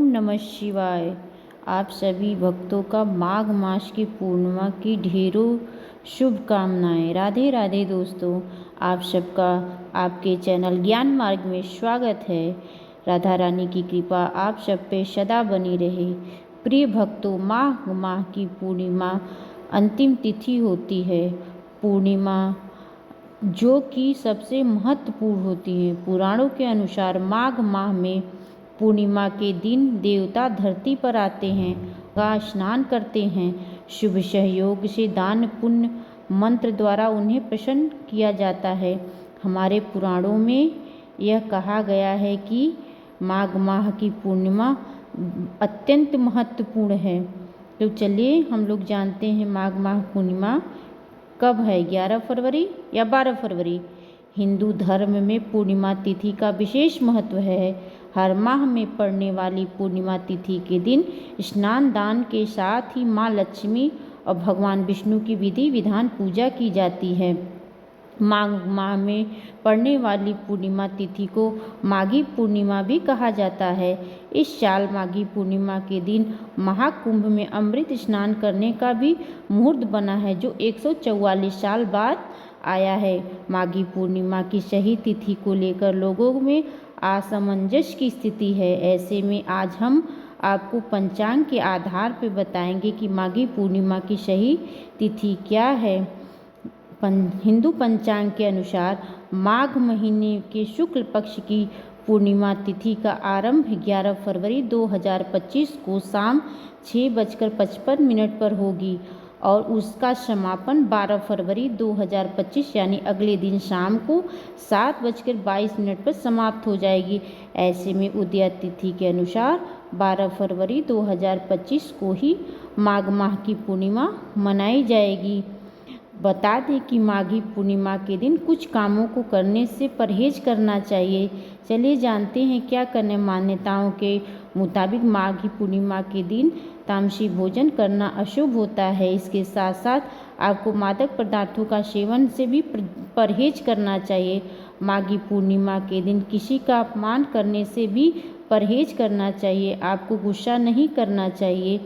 नमः शिवाय। आप सभी भक्तों का माघ मास की पूर्णिमा की ढेरों शुभकामनाएं। राधे राधे दोस्तों, आप सबका आपके चैनल ज्ञान मार्ग में स्वागत है। राधा रानी की कृपा आप सब पे सदा बनी रहे। प्रिय भक्तों, माघ माह की पूर्णिमा अंतिम तिथि होती है। पूर्णिमा जो कि सबसे महत्वपूर्ण होती है। पुराणों के अनुसार माघ माह में पूर्णिमा के दिन देवता धरती पर आते हैं, का स्नान करते हैं। शुभ सहयोग से दान पुण्य मंत्र द्वारा उन्हें प्रसन्न किया जाता है। हमारे पुराणों में यह कहा गया है कि माघ माह की पूर्णिमा अत्यंत महत्वपूर्ण है। तो चलिए हम लोग जानते हैं माघ माह पूर्णिमा कब है। 11 फरवरी या 12 फरवरी। हिंदू धर्म में पूर्णिमा तिथि का विशेष महत्व है। हर माह में पड़ने वाली पूर्णिमा तिथि के दिन स्नान दान के साथ ही माँ लक्ष्मी और भगवान विष्णु की विधि विधान पूजा की जाती है। माघ माह में पड़ने वाली पूर्णिमा तिथि को माघी पूर्णिमा भी कहा जाता है। इस साल माघी पूर्णिमा के दिन महाकुंभ में अमृत स्नान करने का भी मुहूर्त बना है, जो 144 साल बाद आया है। माघी पूर्णिमा की सही तिथि को लेकर लोगों में असमंजस की स्थिति है। ऐसे में आज हम आपको पंचांग के आधार पर बताएंगे कि माघी पूर्णिमा की सही तिथि क्या है। हिंदू पंचांग के अनुसार माघ महीने के शुक्ल पक्ष की पूर्णिमा तिथि का आरंभ 11 फरवरी 2025 को शाम 6:55 पर होगी और उसका समापन 12 फरवरी 2025 यानी अगले दिन शाम को 7:22 पर समाप्त हो जाएगी। ऐसे में उदय तिथि के अनुसार 12 फरवरी 2025 को ही माघ माह की पूर्णिमा मनाई जाएगी। बता दें कि माघी पूर्णिमा के दिन कुछ कामों को करने से परहेज करना चाहिए। चलिए जानते हैं क्या करने। मान्यताओं के मुताबिक माघी पूर्णिमा के दिन तामसी भोजन करना अशुभ होता है। इसके साथ साथ आपको मादक पदार्थों का सेवन से भी परहेज करना चाहिए। माघी पूर्णिमा के दिन किसी का अपमान करने से भी परहेज करना चाहिए। आपको गुस्सा नहीं करना चाहिए।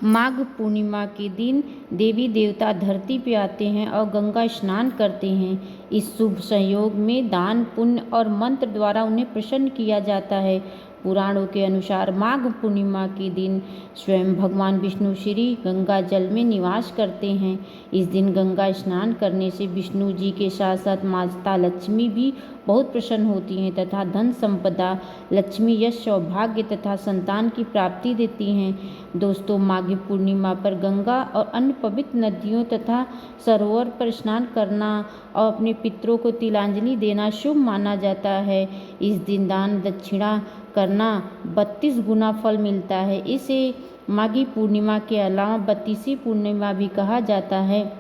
माघ पूर्णिमा के दिन देवी देवता धरती पे आते हैं और गंगा स्नान करते हैं। इस शुभ संयोग में दान पुण्य और मंत्र द्वारा उन्हें प्रसन्न किया जाता है। पुराणों के अनुसार माघ पूर्णिमा के दिन स्वयं भगवान विष्णु श्री गंगा जल में निवास करते हैं। इस दिन गंगा स्नान करने से विष्णु जी के साथ साथ माता लक्ष्मी भी बहुत प्रसन्न होती हैं तथा धन संपदा, लक्ष्मी यश, सौभाग्य तथा संतान की प्राप्ति देती हैं। दोस्तों, माघी पूर्णिमा पर गंगा और अन्य पवित्र नदियों तथा सरोवर पर स्नान करना और अपने पितरों को तिलांजलि देना शुभ माना जाता है। इस दिन दान दक्षिणा करना 32 गुना फल मिलता है। इसे माघी पूर्णिमा के अलावा 32वीं पूर्णिमा भी कहा जाता है,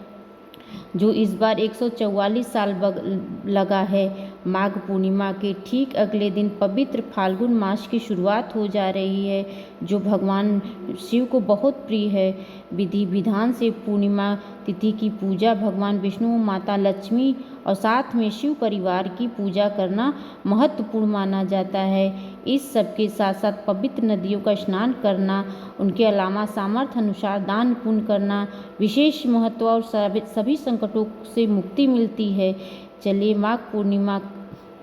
जो इस बार 144 साल लगा है। माघ पूर्णिमा के ठीक अगले दिन पवित्र फाल्गुन मास की शुरुआत हो जा रही है, जो भगवान शिव को बहुत प्रिय है। विधि विधान से पूर्णिमा तिथि की पूजा भगवान विष्णु, माता लक्ष्मी और साथ में शिव परिवार की पूजा करना महत्वपूर्ण माना जाता है। इस सब के साथ साथ पवित्र नदियों का स्नान करना, उनके अलावा सामर्थ्य अनुसार दान पुण्य करना विशेष महत्व और सभी संकटों से मुक्ति मिलती है। चलिए, माघ पूर्णिमा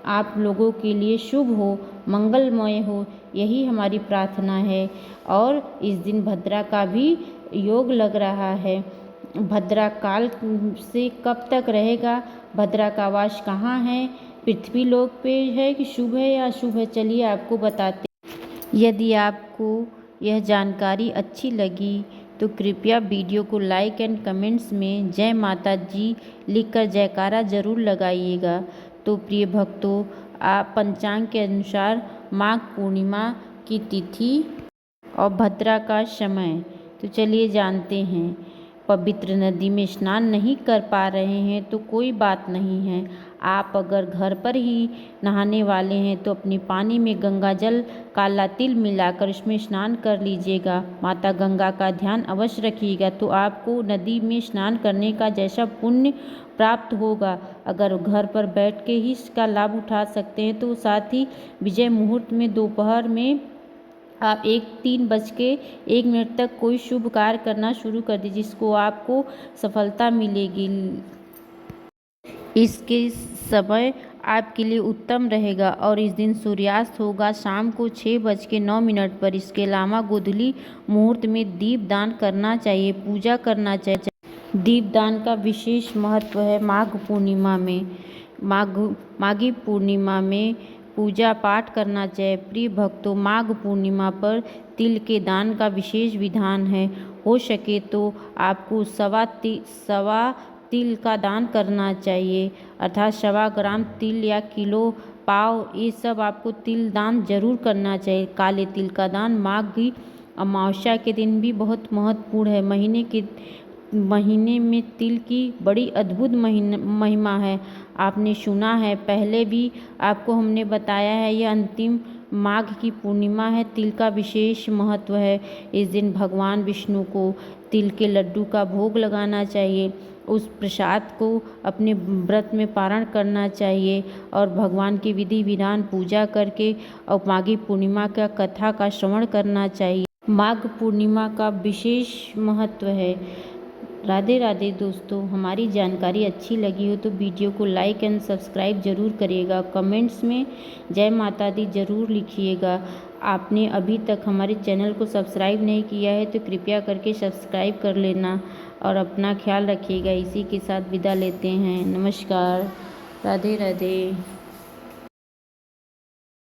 आप लोगों के लिए शुभ हो, मंगलमय हो, यही हमारी प्रार्थना है। और इस दिन भद्रा का भी योग लग रहा है। भद्रा काल से कब तक रहेगा, भद्रा का वास कहाँ है, पृथ्वी लोक पे है कि शुभ है या अशुभ है, चलिए आपको बताते। यदि आपको यह जानकारी अच्छी लगी तो कृपया वीडियो को लाइक एंड कमेंट्स में जय माता जी लिखकर जयकारा जरूर लगाइएगा। तो प्रिय भक्तों, आप पंचांग के अनुसार माघ पूर्णिमा की तिथि और भद्रा का समय तो चलिए जानते हैं। पवित्र नदी में स्नान नहीं कर पा रहे हैं तो कोई बात नहीं है। आप अगर घर पर ही नहाने वाले हैं तो अपने पानी में गंगा जल, काला तिल मिलाकर इसमें स्नान कर लीजिएगा। माता गंगा का ध्यान अवश्य रखिएगा, तो आपको नदी में स्नान करने का जैसा पुण्य प्राप्त होगा। अगर घर पर बैठ के ही इसका लाभ उठा सकते हैं तो साथ ही विजय मुहूर्त में दोपहर में आप 3:01 तक कोई शुभ कार्य करना शुरू कर दीजिए, जिसको आपको सफलता मिलेगी। इसके समय आपके लिए उत्तम रहेगा और इस दिन सूर्यास्त होगा शाम को 6:09 पर। इसके अलावा गोधूली मुहूर्त में दीपदान करना चाहिए, पूजा करना चाहिए। दीपदान का विशेष महत्व है। माघी पूर्णिमा में पूजा पाठ करना चाहिए। प्रिय भक्तों, माघ पूर्णिमा पर तिल के दान का विशेष विधान है। हो सके तो आपको सवा तिल का दान करना चाहिए, अर्थात 1.25 ग्राम तिल या किलो पाव, ये सब आपको तिल दान जरूर करना चाहिए। काले तिल का दान माघी अमावस्या के दिन भी बहुत महत्वपूर्ण है। महीने में तिल की बड़ी अद्भुत महिमा है। आपने सुना है, पहले भी आपको हमने बताया है, यह अंतिम माघ की पूर्णिमा है। तिल का विशेष महत्व है। इस दिन भगवान विष्णु को तिल के लड्डू का भोग लगाना चाहिए। उस प्रसाद को अपने व्रत में पारण करना चाहिए और भगवान की विधि विधान पूजा करके और माघी पूर्णिमा का कथा का श्रवण करना चाहिए। माघ पूर्णिमा का विशेष महत्व है। राधे राधे दोस्तों, हमारी जानकारी अच्छी लगी हो तो वीडियो को लाइक एंड सब्सक्राइब जरूर करिएगा। कमेंट्स में जय माता दी जरूर लिखिएगा। आपने अभी तक हमारे चैनल को सब्सक्राइब नहीं किया है तो कृपया करके सब्सक्राइब कर लेना और अपना ख्याल रखिएगा। इसी के साथ विदा लेते हैं। नमस्कार, राधे राधे।